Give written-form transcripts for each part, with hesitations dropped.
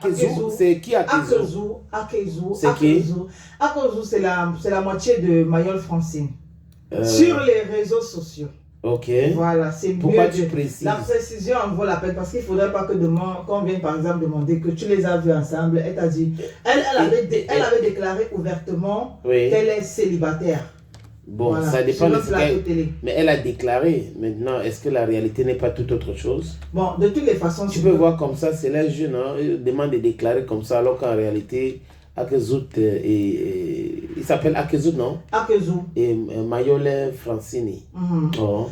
Akezu, c'est qui Akezu? C'est qui? Akezu, c'est la moitié de Mayol Francine. Sur les réseaux sociaux. Ok. Voilà, c'est mieux. Pourquoi tu précises? La précision en vaut la peine parce qu'il ne faudrait pas que qu'on vienne par exemple demander que tu les as vus ensemble. Elle t'a dit, elle avait déclaré ouvertement qu'elle est célibataire. Bon, voilà, ça dépend de ce qu'elle... Mais elle a déclaré. Maintenant, est-ce que la réalité n'est pas tout autre chose? Bon, de toutes les façons... Tu peux voir comme ça, c'est là jeune, hein, il demande de déclarer comme ça, alors qu'en réalité, Akezout, il s'appelle Akezout, non? Akezu. Et Mayole Francini. Oh,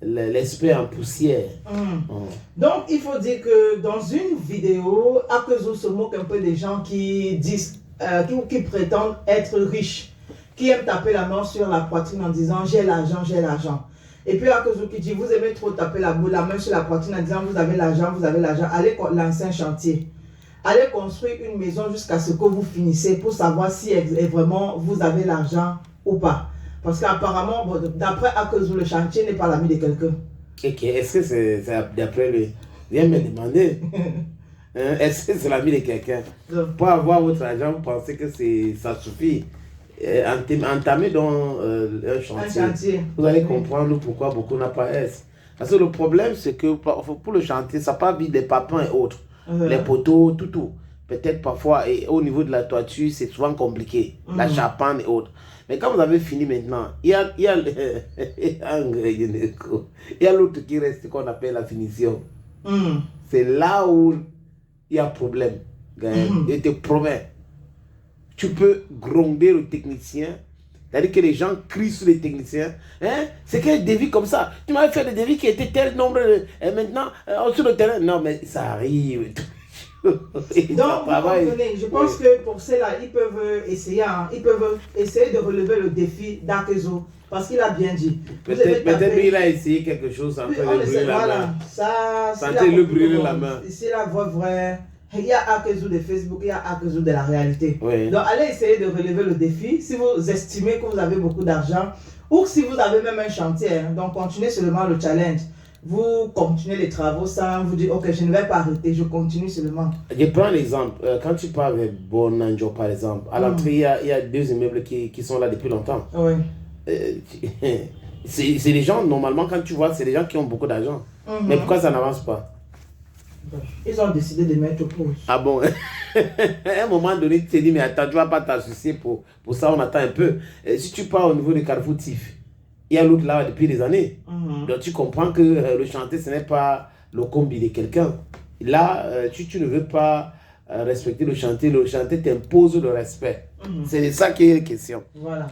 l'esprit en poussière. Donc, il faut dire que dans une vidéo, Akezu se moque un peu des gens qui disent, qui prétendent être riches, qui aiment taper la main sur la poitrine en disant j'ai l'argent, j'ai l'argent. Et puis Akezu qui dit vous aimez trop taper la main sur la poitrine en disant vous avez l'argent, allez lancer un chantier. Allez construire une maison jusqu'à ce que vous finissez pour savoir si vraiment vous avez l'argent ou pas. Parce qu'apparemment, d'après Akezu, le chantier n'est pas l'ami de quelqu'un. Ok, est-ce que c'est d'après lui? Viens me demander. Est-ce que c'est l'ami de quelqu'un? Pour avoir votre argent, vous pensez que ça suffit? Entamer dans un chantier. Vous allez comprendre pourquoi beaucoup n'ont pas S. Parce que le problème, c'est que pour le chantier, ça part vite des papins et autres. Les poteaux, tout. Peut-être parfois, et au niveau de la toiture, c'est souvent compliqué. La charpente et autres. Mais quand vous avez fini maintenant, il y a l'autre qui reste, qu'on appelle la finition. C'est là où il y a problème. Je te promets. Tu peux gronder le technicien. C'est-à-dire que les gens crient sur les techniciens. Hein? C'est quel devis comme ça? Tu m'avais fait des devis qui étaient tel nombre. Et maintenant, sur le terrain. Non, mais ça arrive. Donc, vous comprenez, je pense que pour cela, ils peuvent essayer de relever le défi d'Akezu. Parce qu'il a bien dit. Peut-être il a essayé quelque chose. Sentez-le brûler la main. Ici, la voix vraie. Il y a Akezu de Facebook, il y a Akezu de la réalité. Oui. Donc, allez essayer de relever le défi. Si vous estimez que vous avez beaucoup d'argent, ou si vous avez même un chantier, donc continuez seulement le challenge. Vous continuez les travaux sans vous dire, ok, je ne vais pas arrêter, je continue seulement. Je prends l'exemple. Quand tu parles avec Bonanjo, par exemple, à l'entrée, il y a deux immeubles qui sont là depuis longtemps. Oui. C'est des gens, normalement, quand tu vois, c'est des gens qui ont beaucoup d'argent. Mais pourquoi ça n'avance pas? Ils ont décidé de mettre pause. Ah bon? À un moment donné, tu te dis, mais attends, tu ne vas pas t'associer pour ça, on attend un peu. Si tu pars au niveau de Carrefour Tif, il y a l'autre là depuis des années. Donc tu comprends que le chantier, ce n'est pas le combi de quelqu'un. Là, tu ne veux pas respecter le chantier t'impose le respect. C'est de ça qui est question. Voilà.